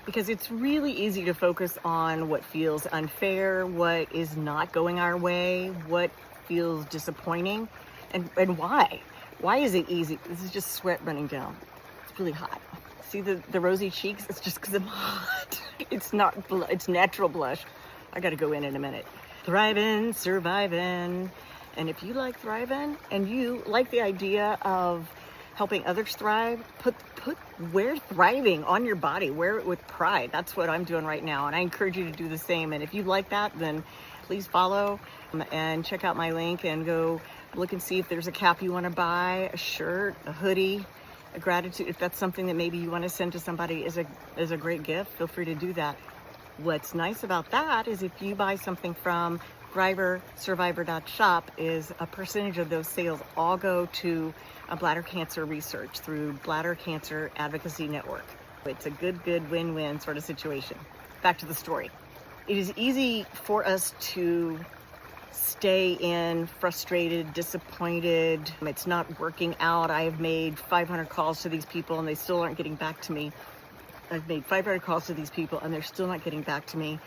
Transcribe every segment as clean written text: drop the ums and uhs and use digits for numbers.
because it's really easy to focus on what feels unfair, what is not going our way, what feels disappointing, and why. Why is it easy? This is just sweat running down. It's really hot. See the rosy cheeks? It's just because I'm hot. It's not, it's natural blush. I got to go in a minute. Thriving, surviving. And if you like thriving and you like the idea of helping others thrive, wear thriving on your body, wear it with pride. That's what I'm doing right now, and I encourage you to do the same. And if you like that, then please follow and check out my link and go look and see if there's a cap you want to buy, a shirt, a hoodie, a gratitude. If that's something that maybe you want to send to somebody as a great gift, feel free to do that. What's nice about that is if you buy something from thriversurvivor.shop, is a percentage of those sales all go to bladder cancer research through Bladder Cancer Advocacy Network. It's a good win-win sort of situation. Back to the story. It is easy for us to stay in frustrated, disappointed. It's not working out. I have made 500 calls to these people and they still aren't getting back to me. I've made 500 calls to these people and they're still not getting back to me.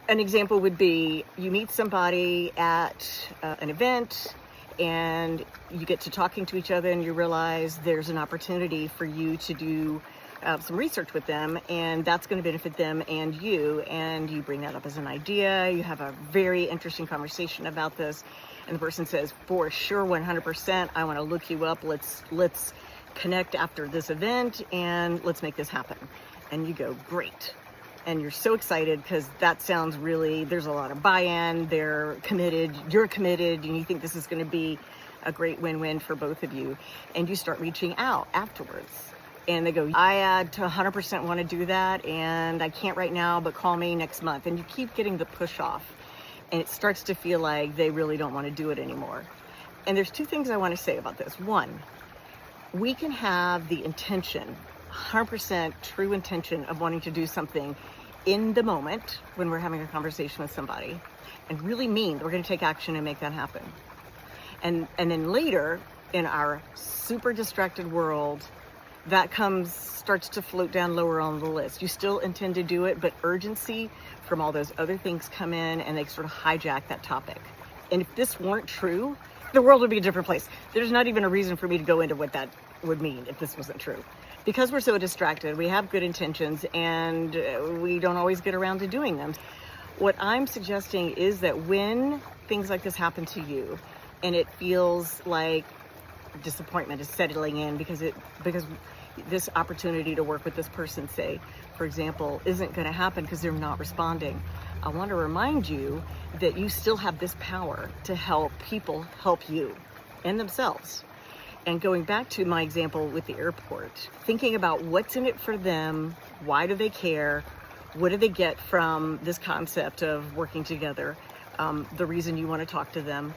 An example would be you meet somebody at an event and you get to talking to each other and you realize there's an opportunity for you to do some research with them, and that's going to benefit them and you bring that up as an idea. You have a very interesting conversation about this, and the person says, for sure, 100%, I want to look you up. Let's connect after this event and let's make this happen. And you go, great. And you're so excited because that sounds really, there's a lot of buy-in, they're committed, you're committed, and you think this is going to be a great win-win for both of you. And you start reaching out afterwards. And they go, I 100% want to do that, and I can't right now, but call me next month. And you keep getting the push off, and it starts to feel like they really don't want to do it anymore. And there's two things I want to say about this. One, we can have the intention, 100% true intention of wanting to do something in the moment when we're having a conversation with somebody, and really mean that we're going to take action and make that happen. And then later, in our super distracted world, that starts to float down lower on the list. You still intend to do it, but urgency from all those other things come in and they sort of hijack that topic. And if this weren't true, the world would be a different place. There's not even a reason for me to go into what that would mean if this wasn't true. Because we're so distracted, we have good intentions and we don't always get around to doing them. What I'm suggesting is that when things like this happen to you and it feels like disappointment is settling in because this opportunity to work with this person, say, for example, isn't going to happen because they're not responding, I want to remind you that you still have this power to help people help you and themselves. And going back to my example with the airport, thinking about what's in it for them, why do they care, what do they get from this concept of working together, the reason you want to talk to them.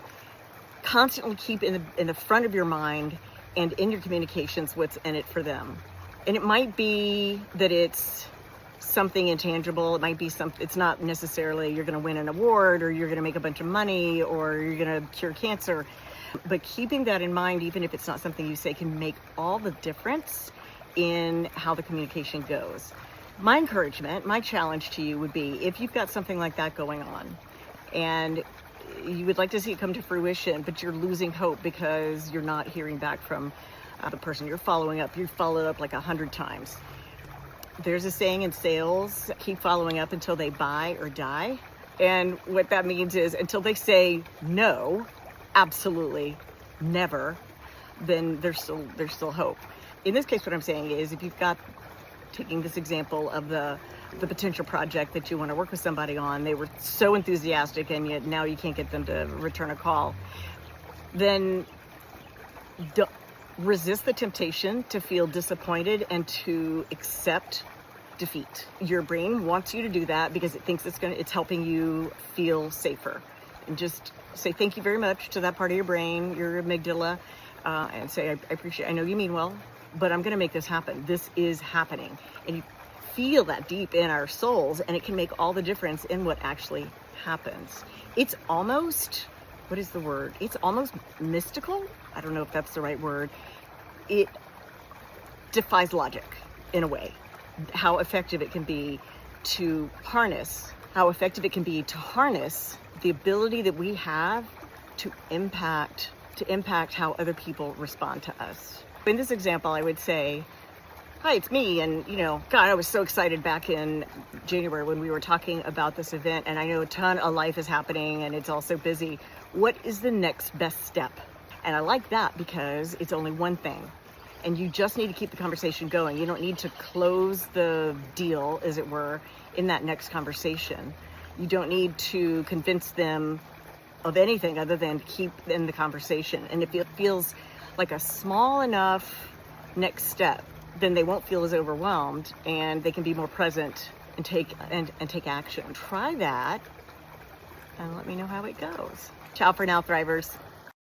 Constantly keep in the front of your mind and in your communications what's in it for them. And it might be that it's something intangible. It might be it's not necessarily you're going to win an award or you're going to make a bunch of money or you're going to cure cancer. But keeping that in mind, even if it's not something you say, can make all the difference in how the communication goes. My encouragement, my challenge to you would be, if you've got something like that going on and you would like to see it come to fruition, but you're losing hope because you're not hearing back from the person you're following up. You've followed up like 100 times. There's a saying in sales, keep following up until they buy or die. And what that means is until they say no, absolutely, never, then there's still hope. In this case, what I'm saying is if you've got, taking this example of the potential project that you want to work with somebody on, they were so enthusiastic and yet now you can't get them to return a call, then resist the temptation to feel disappointed and to accept defeat. Your brain wants you to do that because it thinks it's helping you feel safer. And just say thank you very much to that part of your brain, your amygdala, and say, I appreciate, I know you mean well, but I'm going to make this happen. This is happening. And you feel that deep in our souls, and it can make all the difference in what actually happens. It's almost, what is the word? It's almost mystical. I don't know if that's the right word. It defies logic in a way. how effective it can be to harness the ability that we have to impact how other people respond to us. In this example, I would say, hi, it's me. And, God, I was so excited back in January when we were talking about this event. And I know a ton of life is happening and it's all so busy. What is the next best step? And I like that because it's only one thing. And you just need to keep the conversation going. You don't need to close the deal, as it were, in that next conversation. You don't need to convince them of anything other than keep in the conversation. And if it feels like a small enough next step, then they won't feel as overwhelmed and they can be more present and take action. Try that and let me know how it goes. Ciao for now, Thrivers.